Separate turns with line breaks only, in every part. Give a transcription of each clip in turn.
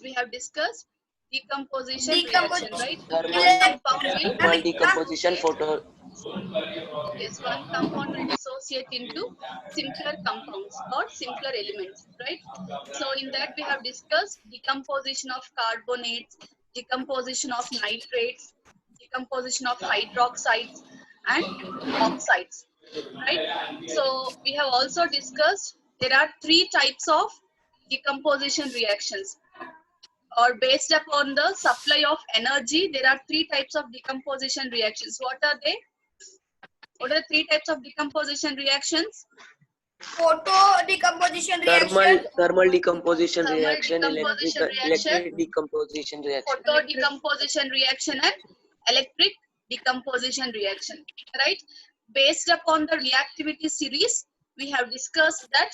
we have discussed decomposition reaction, right?
Thermal decomposition photo.
Yes, one compound will dissociate into simpler compounds or simpler elements, right? So in that we have discussed decomposition of carbonates, decomposition of nitrates, decomposition of hydroxides and oxides, right? So we have also discussed there are 3 types of decomposition reactions, or based upon the supply of energy. There are 3 types of decomposition reactions. What are they? What are the 3 types of decomposition reactions?
Photo decomposition reaction,
Thermal decomposition
Thermal
reaction,
decomposition reaction,
electric decomposition reaction.
photo decomposition reaction and electric decomposition reaction, right? Based upon the reactivity series, we have discussed that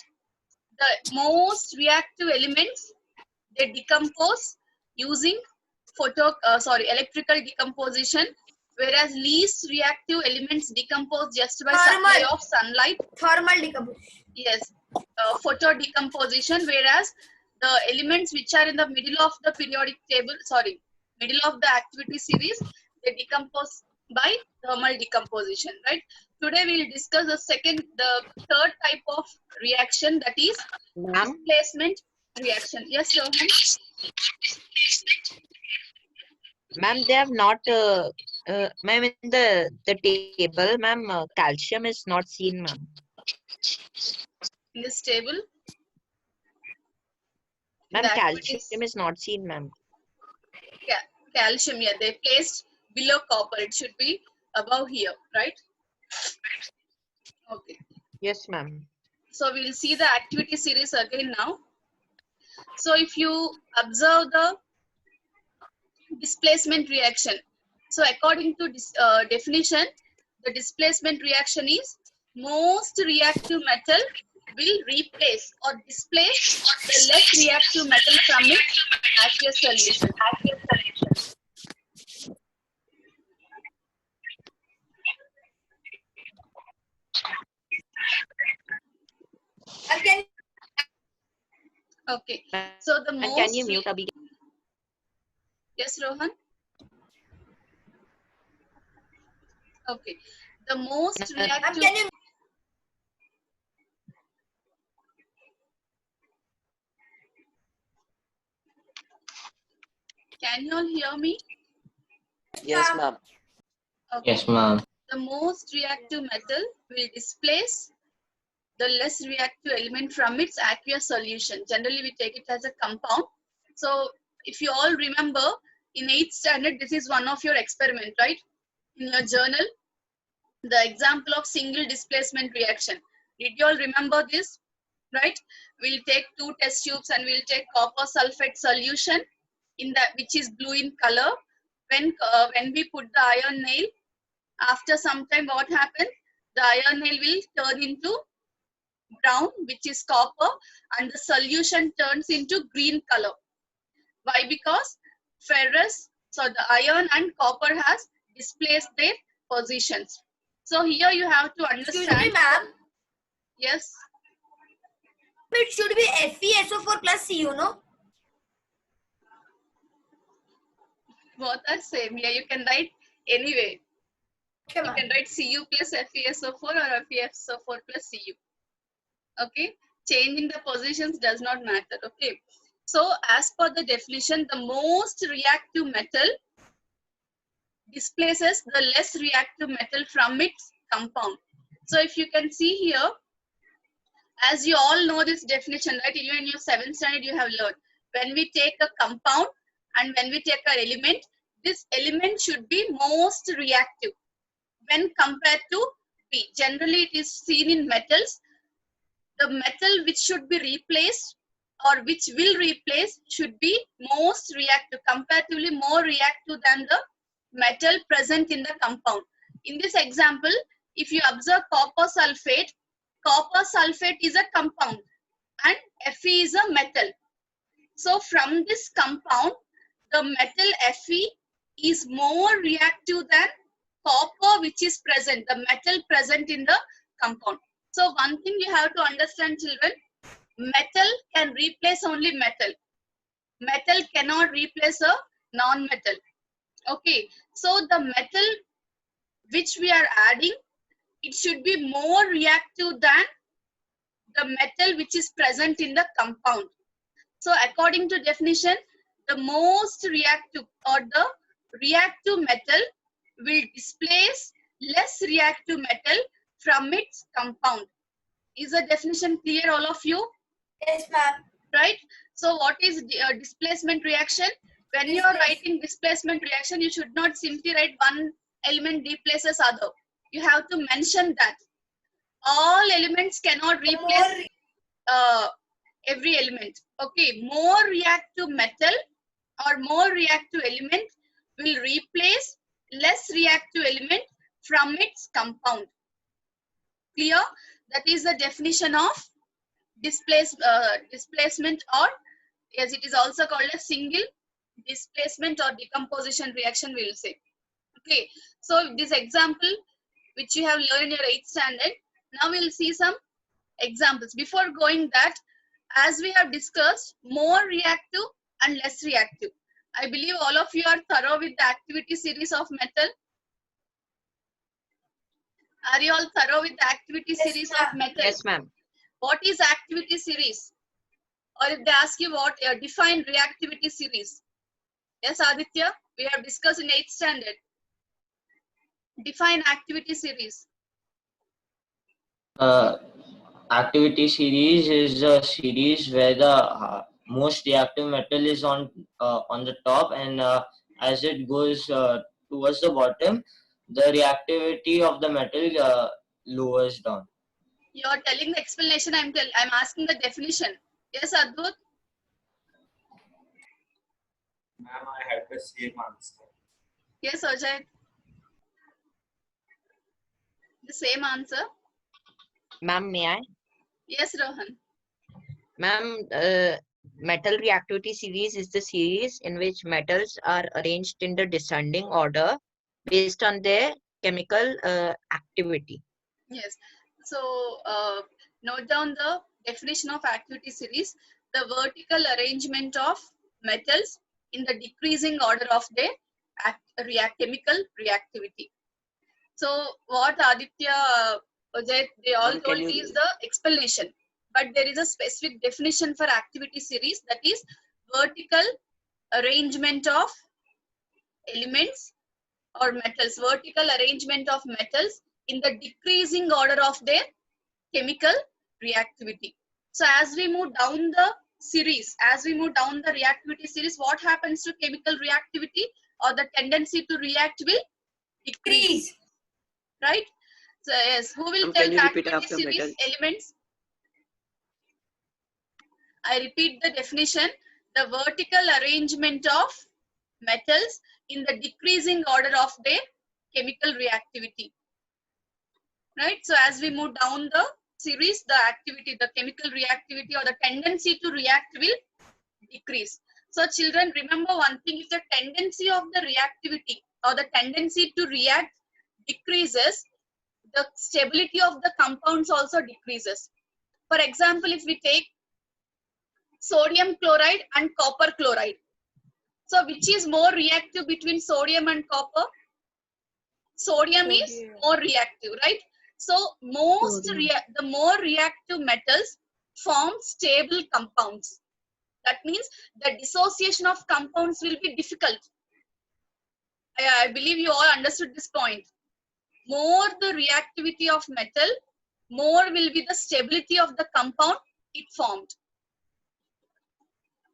the most reactive elements, they decompose using electrical decomposition, whereas least reactive elements decompose just by supply of sunlight.
thermal decomposition.
Yes, photo decomposition, whereas the elements which are in the middle of the periodic table, middle of the activity series, they decompose by thermal decomposition, right? Today we will discuss the third type of reaction, that is displacement reaction. Yes, Rohan?
Ma'am, they have not, ma'am, in the table, ma'am, calcium is not seen, ma'am.
In this table,
Ma'am,
the
calcium
activities-
is not seen, ma'am.
calcium, yeah, they placed below copper. It should be above here, right? Okay.
Yes, ma'am.
So we'll see the activity series again now. So if you observe the displacement reaction, so according to this definition, the displacement reaction is most reactive metal will replace or displace the less reactive metal from its aqueous solution.
Again,
Okay. So the
And
most.
can you mute Abhi?
Yes, Rohan. Okay. The most reactive.
can you
Can you all hear me?
Yes, ma'am.
Okay.
Yes, ma'am.
The most reactive metal will displace the less reactive element from its aqueous solution. Generally, we take it as a compound. So, if you all remember, in 8th standard, this is one of your experiment, right? In your journal, the example of single displacement reaction. Did you all remember this? Right? We'll take 2 test tubes and we'll take copper sulfate solution in that, which is blue in color. When we put the iron nail, after some time, what happens? The iron nail will turn into brown, which is copper, and the solution turns into green color. Why? Because ferrous, so the iron and copper has displaced their positions. So here you have to understand.
Excuse me, ma'am.
Yes.
It should be FeSO4 plus Cu, no?
Both are same. Yeah, you can write anyway.
Okay,
You
ma'am.
can write Cu plus FeSO4 or FeSO4 plus Cu. Okay. Changing the positions does not matter. Okay. So as per the definition, the most reactive metal displaces the less reactive metal from its compound. So if you can see here, as you all know this definition, right? Even in your 7th standard you have learned. When we take a compound and when we take an element, this element should be most reactive when compared to P. Generally, it is seen in metals. The metal which should be replaced or which will replace should be most reactive, comparatively more reactive than the metal present in the compound. In this example, if you observe copper sulfate is a compound and Fe is a metal. So from this compound, the metal Fe is more reactive than copper which is present, the metal present in the compound. So one thing you have to understand, children, metal can replace only metal. metal cannot replace a non-metal. Okay, so the metal which we are adding, it should be more reactive than the metal which is present in the compound. So according to definition, the most reactive or the reactive metal will displace less reactive metal from its compound. Is the definition clear, all of you?
Yes, ma'am.
Right? So what is displacement reaction? When you are writing displacement reaction, you should not simply write one element displaces other. You have to mention that all elements cannot replace every element. Okay, more reactive metal or more reactive element will replace less reactive element from its compound. Clear? That is the definition of displacement, or as it is also called a single displacement or decomposition reaction, we will say. Okay, so this example which you have learned in your 8th standard, now we will see some examples. Before going that, as we have discussed, more reactive and less reactive. I believe all of you are thorough with the activity series of metal. Are you all thorough with the activity series of metal?
Yes, ma'am.
What is activity series? Or if they ask you what, define reactivity series. Yes, Aditya, we have discussed in 8th standard. Define activity series.
Activity series is a series where the most reactive metal is on the top, and as it goes towards the bottom, the reactivity of the metal lowers down.
You are telling the explanation. I'm asking the definition. Yes, Advut.
Ma'am, I had the same answer.
Yes, Ajay. The same answer.
Ma'am, may I?
Yes, Rohan.
Ma'am, metal reactivity series is the series in which metals are arranged in the descending order based on their chemical activity.
Yes. So note down the definition of activity series: the vertical arrangement of metals in the decreasing order of their chemical reactivity. So what Aditya, Ajay, they all
Ma'am,
told
can you-
is the explanation, but there is a specific definition for activity series, that is vertical arrangement of elements or metals, vertical arrangement of metals in the decreasing order of their chemical reactivity. So as we move down the series, as we move down the reactivity series, what happens to chemical reactivity or the tendency to react will decrease, right? So yes, who will
Ma'am,
tell
can you
the
repeat
activity
after
series
metal?
elements? I repeat the definition: the vertical arrangement of metals in the decreasing order of their chemical reactivity. Right? So as we move down the series, the activity, the chemical reactivity or the tendency to react will decrease. So children, remember one thing: if the tendency of the reactivity or the tendency to react decreases, the stability of the compounds also decreases. For example, if we take sodium chloride and copper chloride, so which is more reactive between sodium and copper? Sodium is more reactive, right? So the more reactive metals form stable compounds. That means the dissociation of compounds will be difficult. I believe you all understood this point. More the reactivity of metal, more will be the stability of the compound it formed.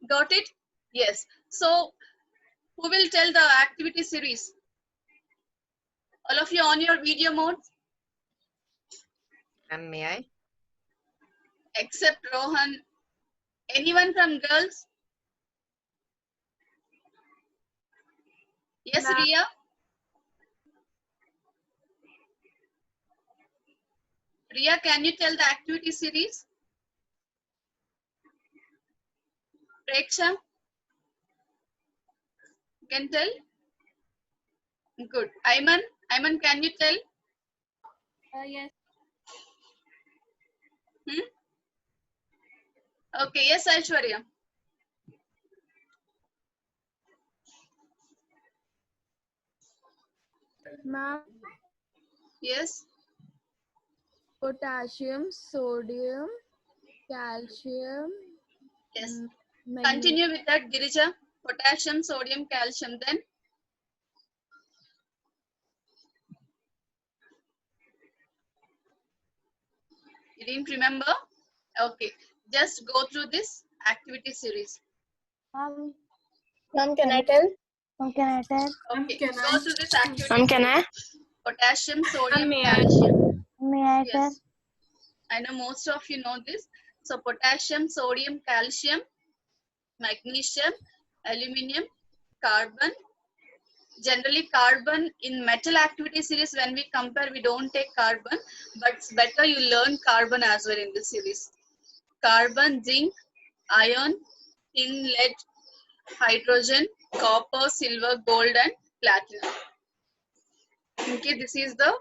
Got it? Yes. So who will tell the activity series? All of you on your video mode?
Ma'am, may I?
Except Rohan. Anyone from girls? Yes,
Ma'am.
Ria? Ria, can you tell the activity series? Preksha? Can tell? Good. Ayman? Ayman, can you tell?
Yes.
Okay, yes, Aishwarya.
Ma'am,
Yes.
potassium, sodium, calcium,
Yes.
magnesium.
Continue with that, Girija. Potassium, sodium, calcium. Then you didn't remember? Okay. Just go through this activity series.
Ma'am, can I tell? Ma'am, can I tell?
Okay.
Can
Go through this activity.
Ma'am, can I?
Potassium, sodium,
may I?
calcium.
May I tell?
Yes. I know most of you know this. So potassium, sodium, calcium, magnesium, aluminum, carbon. Generally carbon in metal activity series, when we compare, we don't take carbon, but it's better you learn carbon as well in this series. Carbon, zinc, iron, tin, lead, hydrogen, copper, silver, gold and platinum. Okay, this is the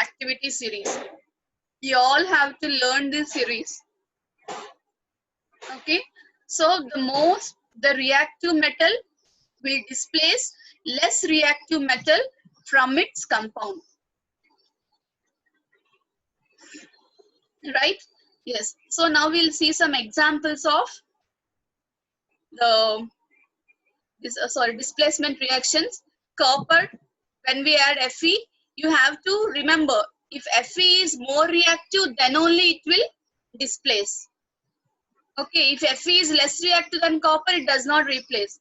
activity series. You all have to learn this series. Okay, so the reactive metal will displace less reactive metal from its compound. Right? Yes. So now we'll see some examples of the displacement reactions. Copper, when we add Fe, you have to remember, if Fe is more reactive, then only it will displace. Okay, if Fe is less reactive than copper, it does not replace.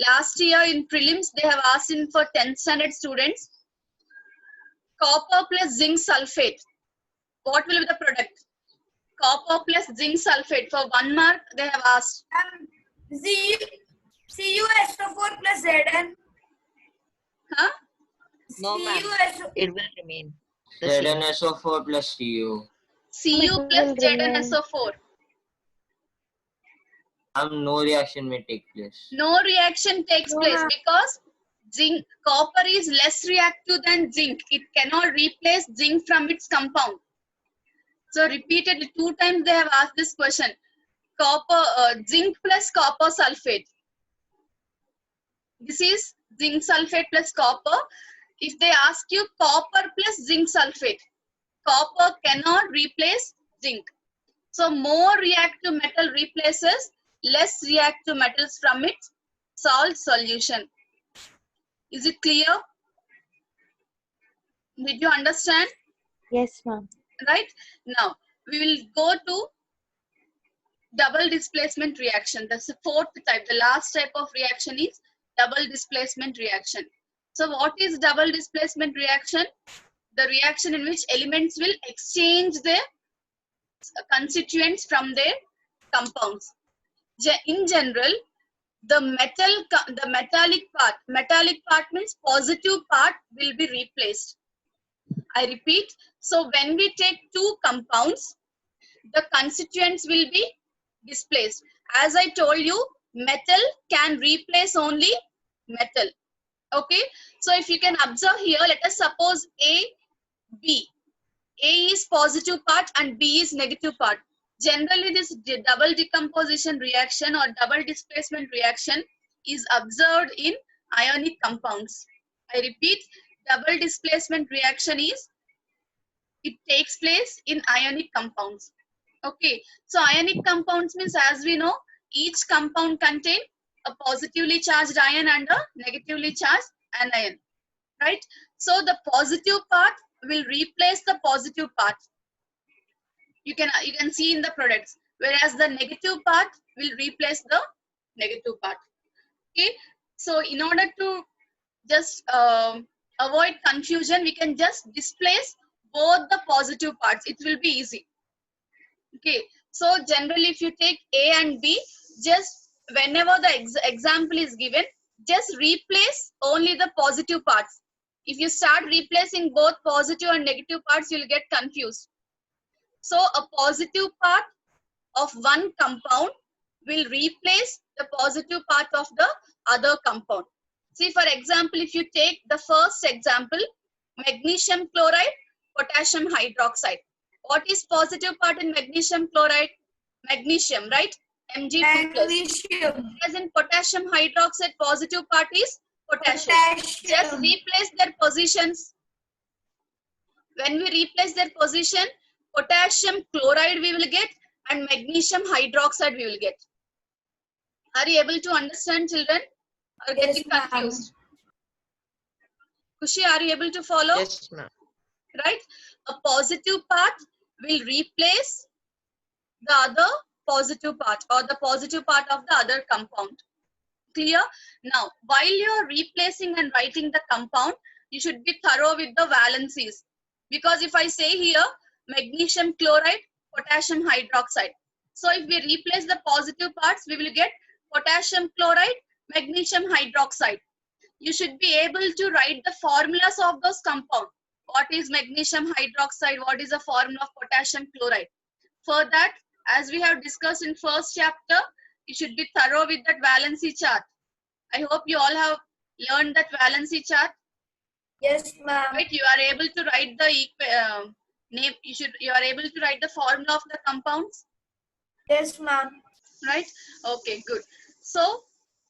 Last year in prelims, they have asked in for 10th standard students, copper plus zinc sulfate. What will be the product? Copper plus zinc sulfate. For 1 mark, they have asked.
CuSO4 plus Zn.
Huh?
No, ma'am.
CuSO.
It will remain the same.
ZnSO4 plus Cu.
Cu plus ZnSO4.
No reaction may take place.
No reaction takes place because zinc, copper is less reactive than zinc. It cannot replace zinc from its compound. So repeatedly 2 times they have asked this question. Copper, zinc plus copper sulfate. This is zinc sulfate plus copper. If they ask you copper plus zinc sulfate, copper cannot replace zinc. So more reactive metal replaces less reactive metals from its salt solution. Is it clear? Did you understand?
Yes, ma'am.
Right? Now, we will go to double displacement reaction. That's the 4th type. The last type of reaction is double displacement reaction. So what is double displacement reaction? The reaction in which elements will exchange their constituents from their compounds. In general, the metallic part means positive part will be replaced. I repeat, so when we take 2 compounds, the constituents will be displaced. As I told you, metal can replace only metal. Okay, so if you can observe here, let us suppose A, B. A is positive part and B is negative part. Generally, this double decomposition reaction or double displacement reaction is observed in ionic compounds. I repeat, double displacement reaction it takes place in ionic compounds. Okay, so ionic compounds means, as we know, each compound contains a positively charged ion and a negatively charged anion, right? So the positive part will replace the positive part. You can see in the products, whereas the negative part will replace the negative part. Okay, so in order to just avoid confusion, we can just displace both the positive parts. It will be easy. Okay, so generally if you take A and B, just whenever the example is given, just replace only the positive parts. If you start replacing both positive and negative parts, you'll get confused. So a positive part of one compound will replace the positive part of the other compound. See, for example, if you take the first example, magnesium chloride, potassium hydroxide. What is positive part in magnesium chloride? Magnesium, right? Mg2+.
Magnesium.
As in potassium hydroxide, positive part is potassium. Just replace their positions. When we replace their position, potassium chloride we will get and magnesium hydroxide we will get. Are you able to understand, children? Or
Yes,
getting
ma'am.
confused? Kushi, are you able to follow?
Yes, ma'am.
Right? A positive part will replace the other positive part or the positive part of the other compound. Clear? Now, while you're replacing and writing the compound, you should be thorough with the valencies. Because if I say here, magnesium chloride, potassium hydroxide. So if we replace the positive parts, we will get potassium chloride, magnesium hydroxide. You should be able to write the formulas of those compounds. What is magnesium hydroxide? What is the formula of potassium chloride? For that, as we have discussed in first chapter, you should be thorough with that valency chart. I hope you all have learned that valency chart.
Yes, ma'am.
Right? You are able to write the name. You are able to write the formula of the compounds.
Yes, ma'am.
Right? Okay, good. So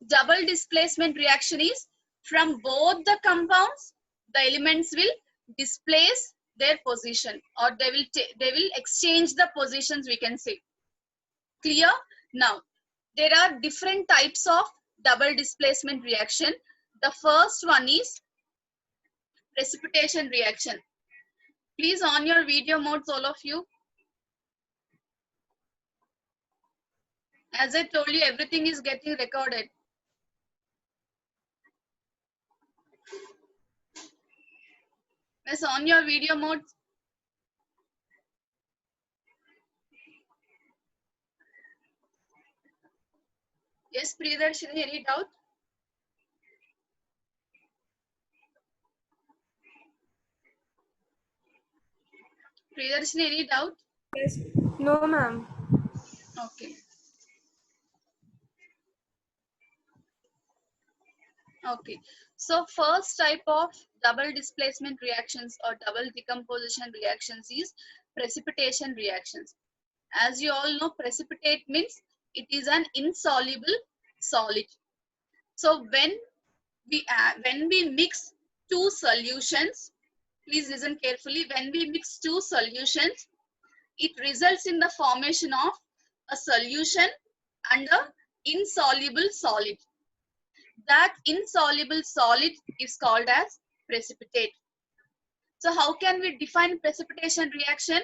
double displacement reaction is from both the compounds, the elements will displace their position, or they will exchange the positions, we can say. Clear? Now, there are different types of double displacement reaction. The first one is precipitation reaction. Please on your video modes, all of you. As I told you, everything is getting recorded. Yes, on your video modes. Yes, Priyadarshini, any doubt? Priyadarshini, any doubt?
Yes. No, ma'am.
Okay. Okay. So first type of double displacement reactions or double decomposition reactions is precipitation reactions. As you all know, precipitate means it is an insoluble solid. So when we mix two solutions, please listen carefully. When we mix two solutions, it results in the formation of a solution and an insoluble solid. That insoluble solid is called as precipitate. So how can we define precipitation reaction?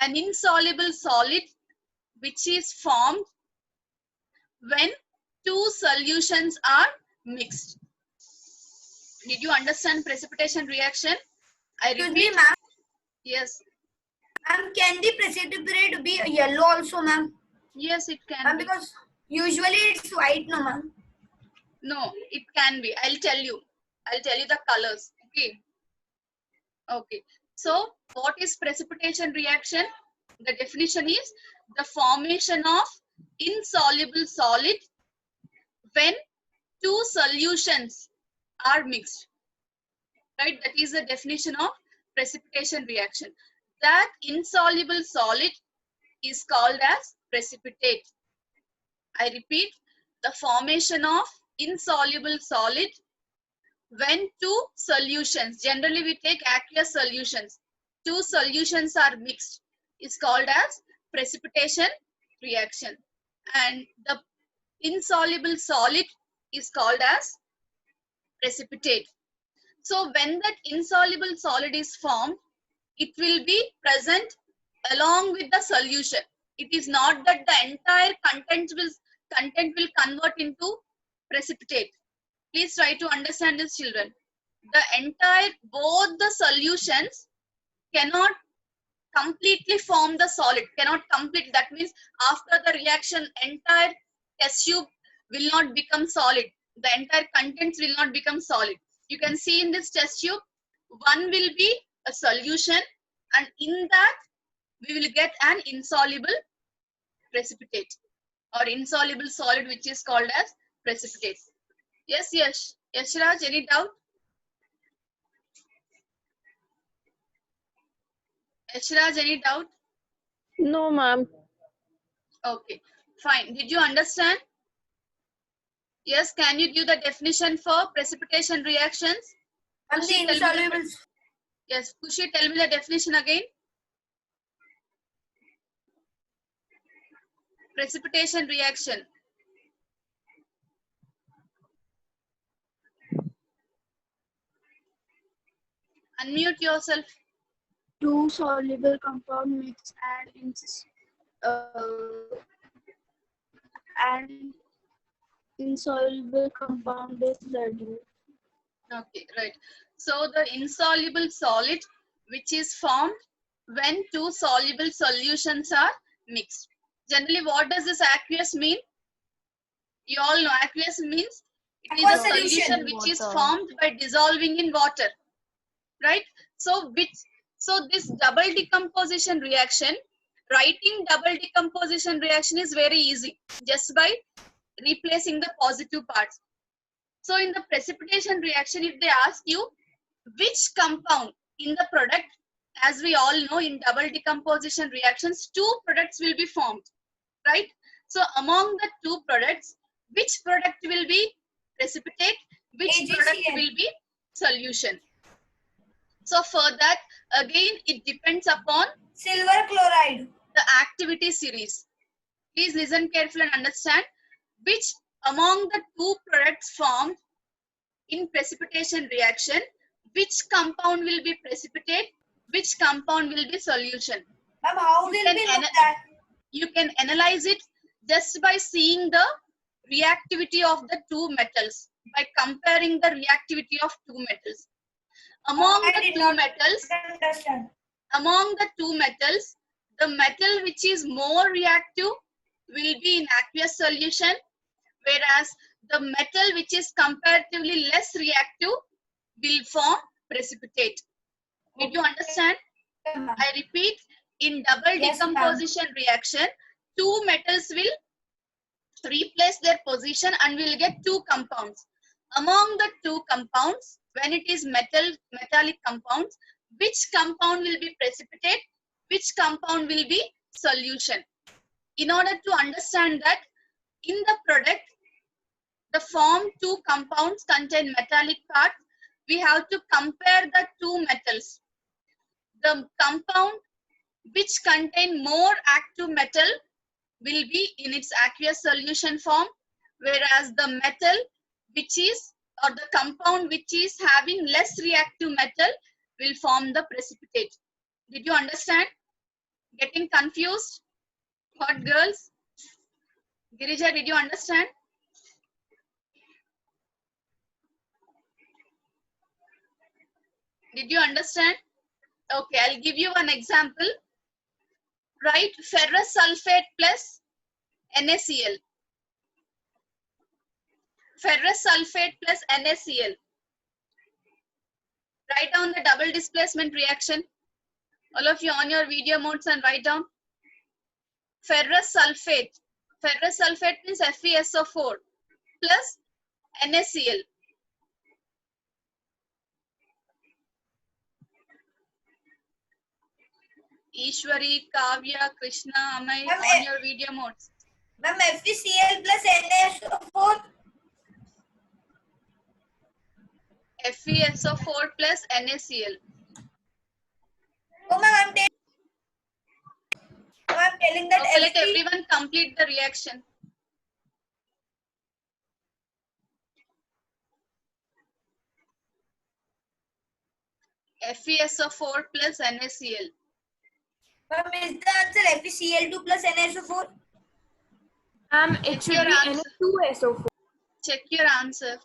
An insoluble solid which is formed when two solutions are mixed. Did you understand precipitation reaction? I
Excuse me,
repeat.
ma'am.
Yes.
Ma'am, can the precipitate be yellow also, ma'am?
Yes, it can
Ma'am,
be.
because usually it's white, no, ma'am.
No, it can be. I'll tell you the colors. Okay. Okay. So what is precipitation reaction? The definition is the formation of insoluble solid when two solutions are mixed. Right? That is the definition of precipitation reaction. That insoluble solid is called as precipitate. I repeat, the formation of insoluble solid when two solutions, generally we take aqueous solutions, two solutions are mixed, is called as precipitation reaction. And the insoluble solid is called as precipitate. So when that insoluble solid is formed, it will be present along with the solution. It is not that the entire content will convert into precipitate. Please try to understand this, children. Both the solutions cannot completely form the solid, that means after the reaction, entire test tube will not become solid. The entire contents will not become solid. You can see in this test tube, one will be a solution, and in that we will get an insoluble precipitate or insoluble solid, which is called as precipitate. Yes, yes. Yashraj, any doubt? Yashraj, any doubt?
No, ma'am.
Okay, fine. Did you understand? Yes, can you give the definition for precipitation reactions?
Ma'am,
Kushi,
the
tell me
insoluble.
Yes, Kushi, tell me the definition again. Precipitation reaction. Unmute yourself.
Two soluble compound mix and insoluble compound is reduced.
Okay, right. So the insoluble solid which is formed when two soluble solutions are mixed. Generally, what does this aqueous mean? You all know aqueous means it is a
Aqueous solution.
solution which is formed by dissolving in water, right? So this double decomposition reaction, writing double decomposition reaction is very easy just by replacing the positive parts. So in the precipitation reaction, if they ask you which compound in the product, as we all know in double decomposition reactions, two products will be formed, right? So among the two products, which product will be precipitate, which
AgCl.
product will be solution? So for that, again, it depends upon
Silver chloride.
the activity series. Please listen carefully and understand which among the two products formed in precipitation reaction, which compound will be precipitate, which compound will be solution.
Ma'am, how will
can
we
ana-
know that?
You can analyze it just by seeing the reactivity of the two metals, by comparing the reactivity of two metals. Among
I
the
did
two
not
metals,
understand.
the metal which is more reactive will be in aqueous solution, whereas the metal which is comparatively less reactive will form precipitate. Did you understand?
Okay, ma'am.
I repeat, in double
Yes, ma'am.
decomposition reaction, two metals will replace their position and will get two compounds. Among the two compounds, when it is metallic compounds, which compound will be precipitate, which compound will be solution? In order to understand that, in the product, the formed two compounds contain metallic part, we have to compare the two metals. The compound which contain more active metal will be in its aqueous solution form, whereas the metal which is, or the compound which is having less reactive metal will form the precipitate. Did you understand? Getting confused? What, girls? Girija, did you understand? Did you understand? Okay, I'll give you one example. Write ferrous sulfate plus NaCl. Ferrous sulfate plus NaCl. Write down the double displacement reaction. All of you on your video modes and write down. Ferrous sulfate. Ferrous sulfate means FeSO4 plus NaCl. Ishwari, Kavya, Krishna, Amay,
Ma'am,
on your video modes.
Ma'am, FeCl plus NaSO4.
FeSO4 plus NaCl.
Oh, ma'am, I'm telling that
Okay, let
Fe.
everyone complete the reaction. FeSO4 plus NaCl.
Ma'am, is the answer FeCl2 plus NaSO4?
It
Check
should
your
be
answer.
Na2SO4.
Check your answer.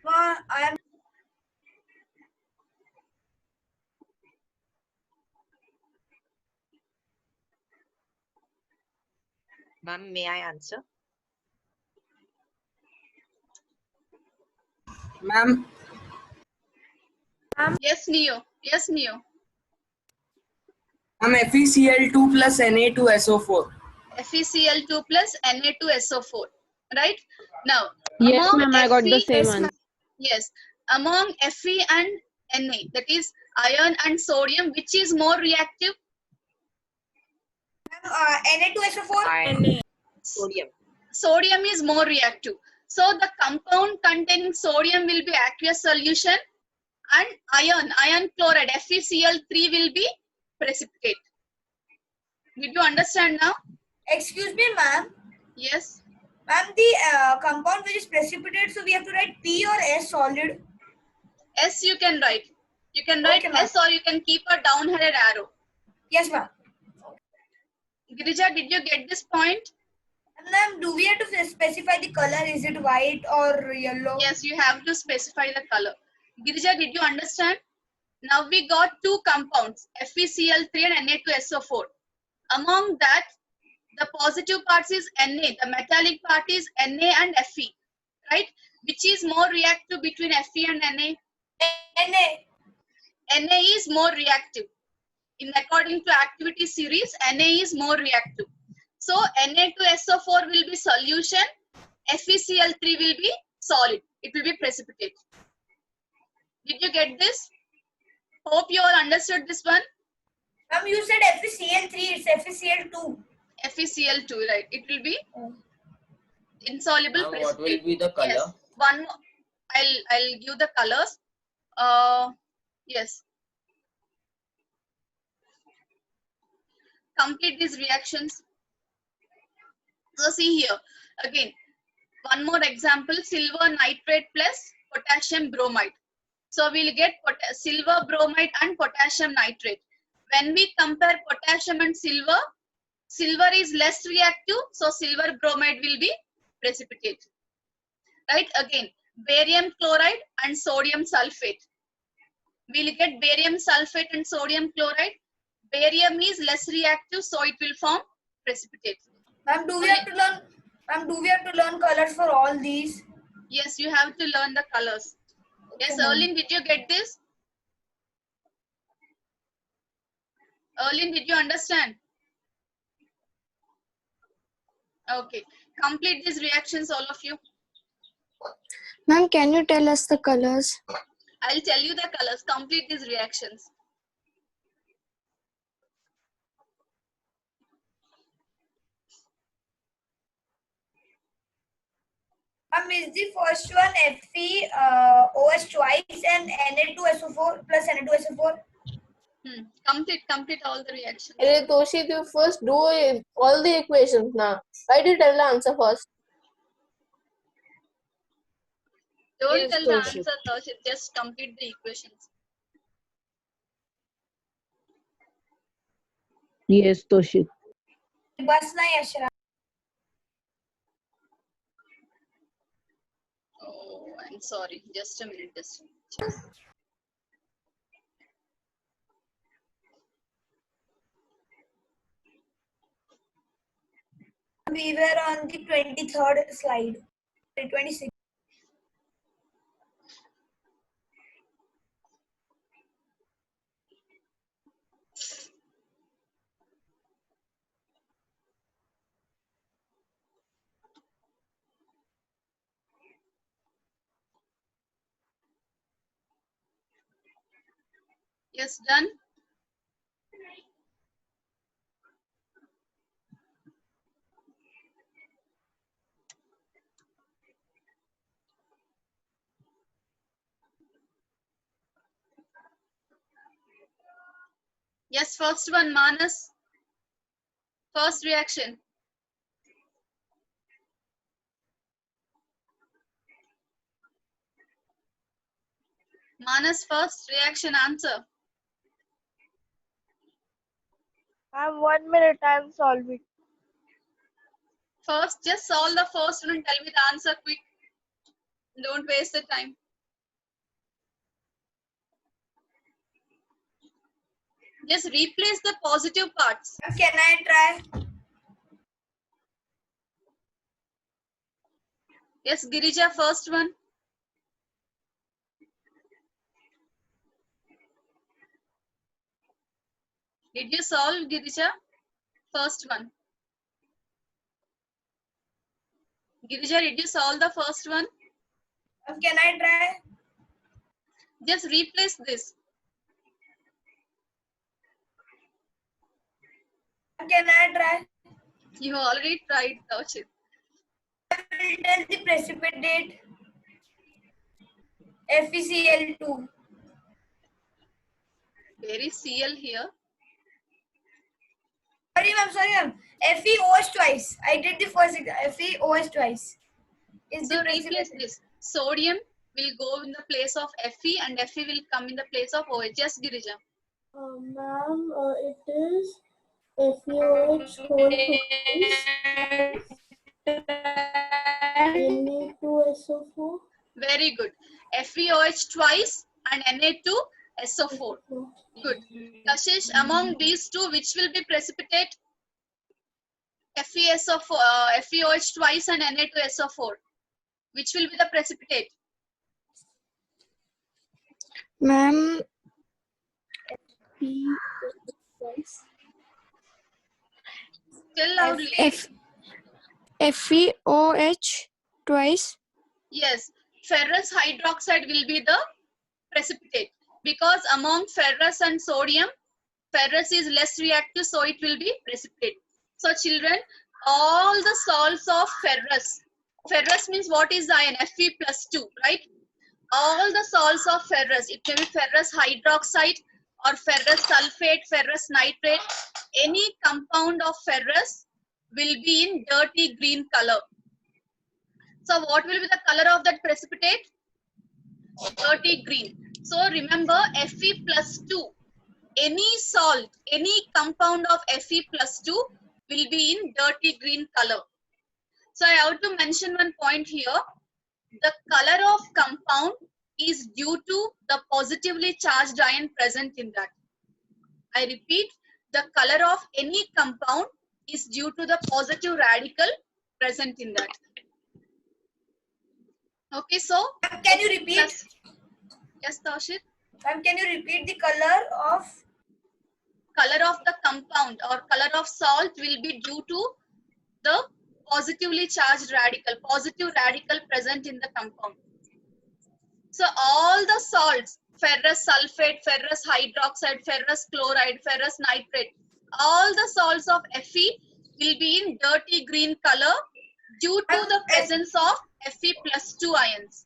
Ma'am, I am.
Ma'am, may I answer?
Ma'am,
Yes, Neo. Yes, Neo.
ma'am, FeCl2 plus Na2SO4.
FeCl2 plus Na2SO4. Right? Now,
Yes,
among
ma'am, I got the
Fe,
same answer.
yes, among Fe and Na, that is iron and sodium, which is more reactive?
Na2SO4.
Sodium.
Sodium is more reactive. So the compound containing sodium will be aqueous solution, and iron chloride FeCl3 will be precipitate. Did you understand now?
Excuse me, ma'am.
Yes.
Ma'am, the compound which is precipitate, so we have to write P or S solid.
S you can write. You can write
Okay, ma'am.
S, or you can keep a down-headed arrow.
Yes, ma'am.
Girija, did you get this point?
And ma'am, do we have to specify the color? Is it white or yellow?
Yes, you have to specify the color. Girija, did you understand? Now we got two compounds, FeCl3 and Na2SO4. Among that, the positive part is Na, the metallic part is Na and Fe, right? Which is more reactive between Fe and Na?
Na.
Na is more reactive. In according to activity series, Na is more reactive. So Na2SO4 will be solution, FeCl3 will be solid. It will be precipitate. Did you get this? Hope you all understood this one.
Ma'am, you said FeCl3, it's FeCl2.
FeCl2, right? It will be insoluble
Ma'am,
precipitate.
what will be the color?
Yes. One more. I'll give the colors. Yes. Complete these reactions. So see here again. One more example: silver nitrate plus potassium bromide. So we'll get silver bromide and potassium nitrate. When we compare potassium and silver, silver is less reactive, so silver bromide will be precipitate. Right? Again, barium chloride and sodium sulfate. We'll get barium sulfate and sodium chloride. Barium is less reactive, so it will form precipitate.
Ma'am, do we have to learn? Ma'am, do we have to learn colors for all these?
Yes, you have to learn the colors. Yes,
Okay, ma'am.
Erlin, did you get this? Erlin, did you understand? Okay. Complete these reactions, all of you.
Ma'am, can you tell us the colors?
I'll tell you the colors. Complete these reactions.
Ma'am, is the first one FeOS twice and Na2SO4 plus Na2SO4?
Complete all the reactions.
Hey, Toshit, you first do all the equations now. Why did you tell the answer first?
Don't
Yes,
tell the
Toshit.
answer, Toshit. Just complete the equations.
Yes, Toshit.
बस नहीं Ashara.
Oh, I'm sorry. Just a minute. Just a minute.
We were on the 23rd slide. 26.
Yes, done. Yes, first one, Manas. First reaction. Manas, first reaction answer.
Ma'am, 1 minute, I'm solving.
First, just solve the first one and tell me the answer quick. Don't waste the time. Just replace the positive parts.
Can I try?
Yes, Girija, first one. Did you solve, Girija? First one. Girija, did you solve the first one?
Can I try?
Just replace this.
Can I try?
You already tried, Taushit.
I will tell the precipitate FeCl2.
Where is Cl here?
Sorry, ma'am. FeOH twice. I did the first FeOH twice. Is
So
the
replace
precipitate.
this. Sodium will go in the place of Fe and Fe will come in the place of OH. Yes, Girija.
Ma'am, it is FeOH whole twice, Na2SO4.
Very good. FeOH twice and Na2SO4. Good. Kashish, among these two, which will be precipitate? FeOH twice and Na2SO4. Which will be the precipitate?
Ma'am,
Tell loudly.
FeOH twice.
Yes, ferrous hydroxide will be the precipitate because among ferrous and sodium, ferrous is less reactive, so it will be precipitate. So children, all the salts of ferrous means what is the ion? Fe plus 2, right? All the salts of ferrous, it may be ferrous hydroxide or ferrous sulfate, ferrous nitrate, any compound of ferrous will be in dirty green color. So what will be the color of that precipitate? Dirty green. So remember Fe plus 2. Any salt, any compound of Fe plus 2 will be in dirty green color. So I have to mention one point here. The color of compound is due to the positively charged ion present in that. I repeat, the color of any compound is due to the positive radical present in that. Okay, so
Can you repeat?
Yes, Taushit.
Ma'am, can you repeat the color of
the compound or color of salt will be due to the positively charged radical, positive radical present in the compound. So all the salts, ferrous sulfate, ferrous hydroxide, ferrous chloride, ferrous nitrate, all the salts of Fe will be in dirty green color due to the presence of Fe plus 2 ions.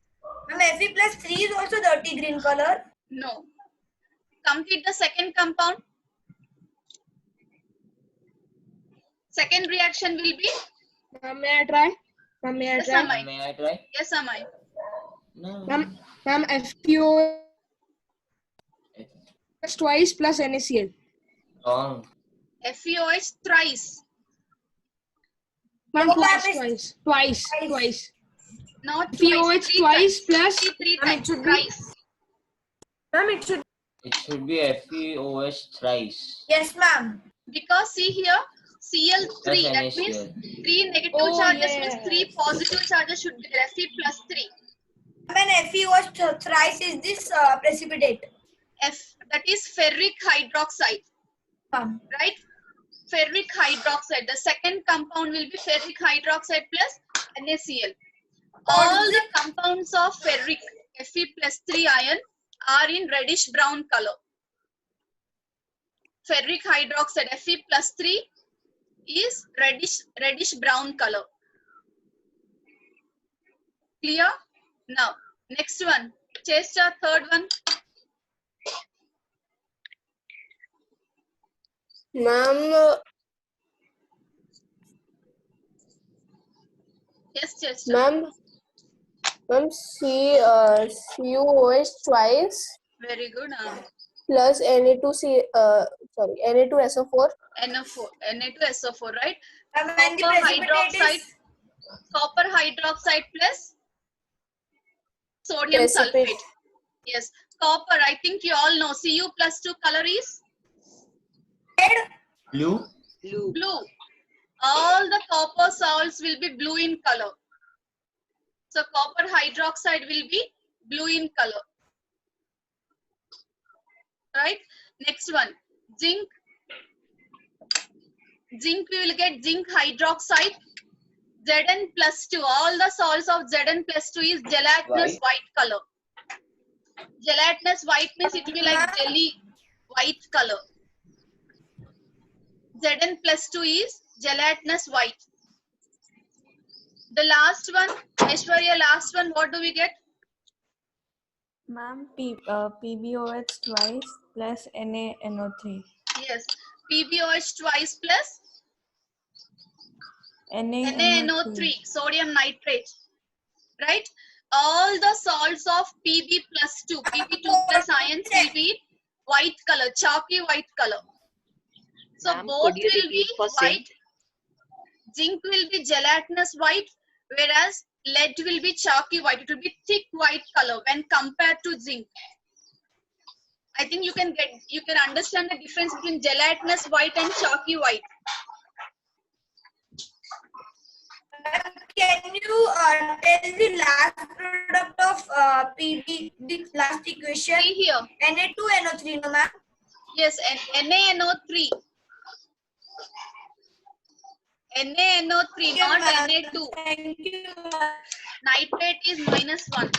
Ma'am, Fe plus 3 is also dirty green color.
No. Complete the second compound. Second reaction will be.
May I try? May I
Yes,
try?
Amai.
May I try?
Yes, Amai.
No.
Ma'am, FeOH twice plus NaCl.
Wrong.
FeOH thrice.
Ma'am,
No,
twice,
ma'am,
twice, twice, twice.
Not
FeOH
three
twice
times.
plus.
Three
Ma'am, it
times.
should be.
Thrice.
Ma'am, it should.
It should be FeOH thrice.
Yes, ma'am.
Because see here, Cl3,
Plus
that
NaCl.
means 3 negative
Oh,
charges means
yes.
3 positive charges should be there. Fe plus 3.
When FeOH thrice is this precipitate.
That is ferric hydroxide,
Ma'am.
right? Ferric hydroxide. The second compound will be ferric hydroxide plus NaCl. All the compounds of ferric, Fe plus 3 ion, are in reddish brown color. Ferric hydroxide, Fe plus 3 is reddish brown color. Clear? Now, next one. Chester, third one.
Ma'am,
Yes, Chester.
ma'am, CuOH twice
Very good.
plus Na2SO4.
Na2SO4, right?
Ma'am, when the
Copper
precipitate
hydroxide,
is
copper hydroxide plus sodium
Precipitate.
sulfate. Yes, copper. I think you all know. Cu plus 2 color is
red.
Blue?
blue. All the copper salts will be blue in color. So copper hydroxide will be blue in color. Right? Next one. Zinc. Zinc, we will get zinc hydroxide. Zn plus 2. All the salts of Zn plus 2 is gelatinous white color. Gelatinous white means it will be like jelly white color. Zn plus 2 is gelatinous white. The last one, Aishwarya, last one, what do we get?
Ma'am, PbOH twice plus NaNO3.
Yes, PbOH twice plus
NaNO3.
NaNO3, sodium nitrate, right? All the salts of Pb plus 2, Pb2 plus ions will be white color, chalky white color. So
Ma'am,
both
could you
will be
repeat for
white.
zinc?
Zinc will be gelatinous white, whereas lead will be chalky white. It will be thick white color when compared to zinc. I think you can understand the difference between gelatinous white and chalky white.
Can you tell the last product of PB, the last equation?
See here.
Na2NO3, no ma'am?
Yes, and NaNO3. NaNO3, not Na2.
Thank you.
Nitrate is -1.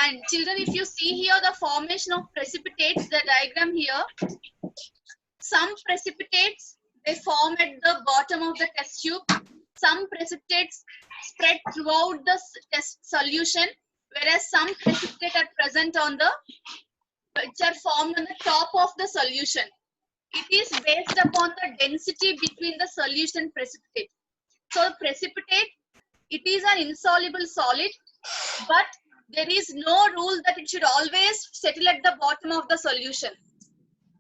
And children, if you see here the formation of precipitates, the diagram here, some precipitates, they form at the bottom of the test tube. Some precipitates spread throughout the test solution, whereas some precipitates are present on the, which are formed on the top of the solution. It is based upon the density between the solution precipitate. So precipitate, it is an insoluble solid, but there is no rule that it should always settle at the bottom of the solution.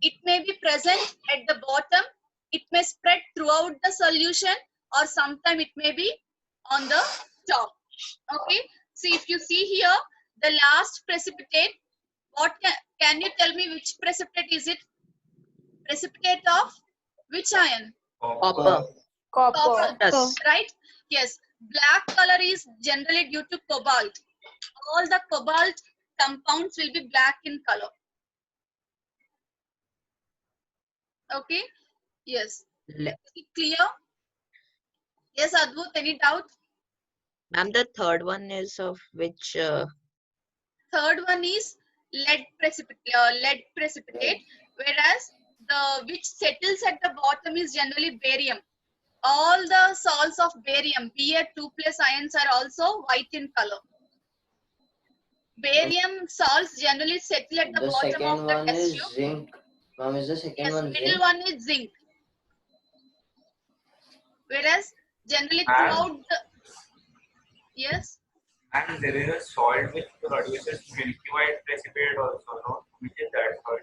It may be present at the bottom, it may spread throughout the solution, or sometime it may be on the top. Okay, so if you see here, the last precipitate, what can you tell me which precipitate is it? Precipitate of which ion?
Copper.
Copper,
Yes.
right? Yes, black color is generally due to cobalt. All the cobalt compounds will be black in color. Okay, yes.
Le-
Is it clear? Yes, Advut, any doubt?
Ma'am, the third one is of which
Third one is lead precipitate, whereas the which settles at the bottom is generally barium. All the salts of barium, Ba2+ ions, are also white in color. Barium salts generally settle at the
The
bottom
second
of the
one
test
is
tube.
zinc. Ma'am, is the second
Yes,
one
middle
zinc?
one is zinc. Whereas generally
And-
throughout the, yes,
And there is a salt which produces milky white precipitate also, no? Which is that salt?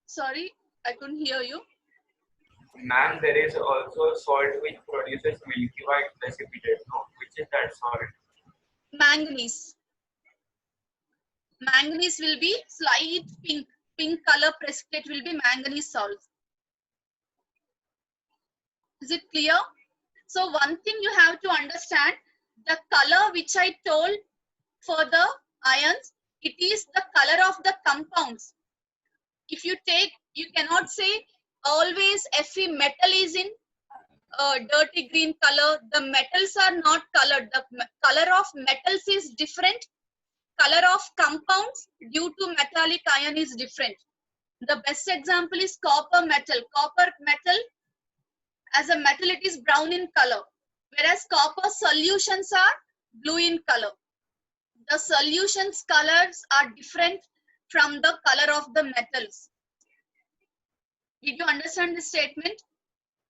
sorry, I couldn't hear you.
Ma'am, there is also a salt which produces milky white precipitate, no? Which is that salt?
Manganese. Manganese will be slight pink color precipitate will be manganese salt. Is it clear? So one thing you have to understand, the color which I told for the ions, it is the color of the compounds. If you take, you cannot say always Fe metal is in dirty green color. The metals are not colored. The color of metals is different. Color of compounds due to metallic ion is different. The best example is copper metal. Copper metal, as a metal, it is brown in color, whereas copper solutions are blue in color. The solutions colors are different from the color of the metals. Did you understand this statement?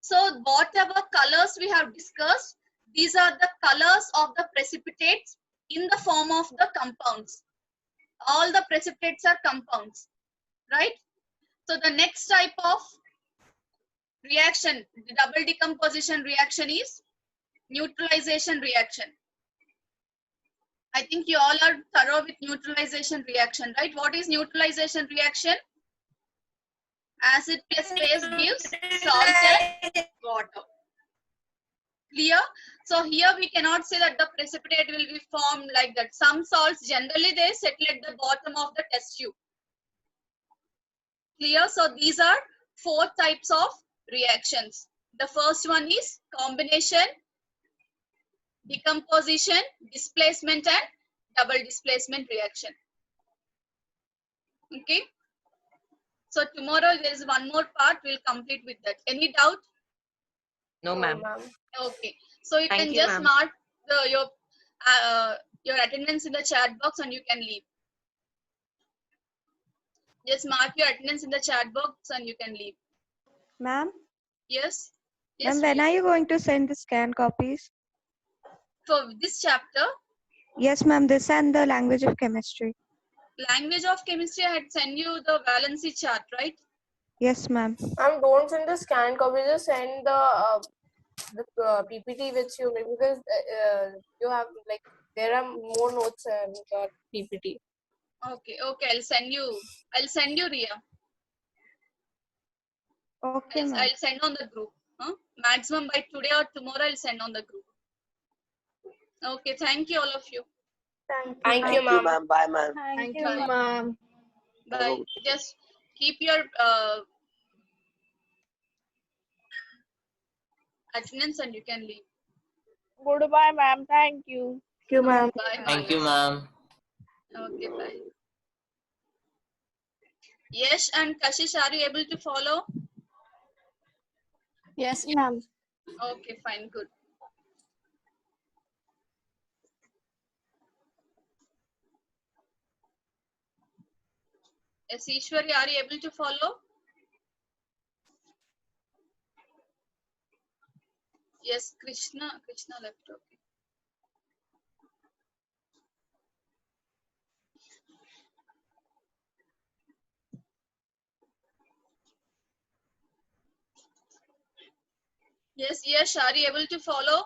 So whatever colors we have discussed, these are the colors of the precipitates in the form of the compounds. All the precipitates are compounds, right? So the next type of reaction, the double decomposition reaction, is neutralization reaction. I think you all are thorough with neutralization reaction, right? What is neutralization reaction? Acid plus base gives salt and water. Clear? So here we cannot say that the precipitate will be formed like that. Some salts generally they settle at the bottom of the test tube. Clear? So these are 4 types of reactions. The first one is combination, decomposition, displacement, and double displacement reaction. Okay. So tomorrow there is one more part. We'll complete with that. Any doubt?
No, ma'am.
Okay. So you
Thank
can
you,
just
ma'am.
mark your attendance in the chat box and you can leave. Just mark your attendance in the chat box and you can leave.
Ma'am,
Yes.
ma'am, when
Priya.
are you going to send the scan copies?
For this chapter,
Yes, ma'am, this and the language of chemistry.
language of chemistry, I had sent you the valency chart, right?
Yes, ma'am.
Don't send the scan copy. Just send the PPT which you make, because you have like there are more notes in the PPT.
Okay, okay, I'll send you, Ria.
Okay, ma'am.
I'll send on the group. Huh? Maximum by today or tomorrow, I'll send on the group. Okay, thank you all of you.
Thank you,
Thank you,
ma'am.
ma'am. Bye, ma'am.
Thank you,
Bye.
ma'am.
Bye. Just keep your attendance and you can leave.
Goodbye, ma'am. Thank you.
Thank you, ma'am.
Bye.
Thank you, ma'am.
Okay, bye. Yesh and Kashish, are you able to follow?
Yes, ma'am.
Okay, fine, good. Yes, Ishwari, are you able to follow? Yes, Krishna left. Okay. Yes, are you able to follow?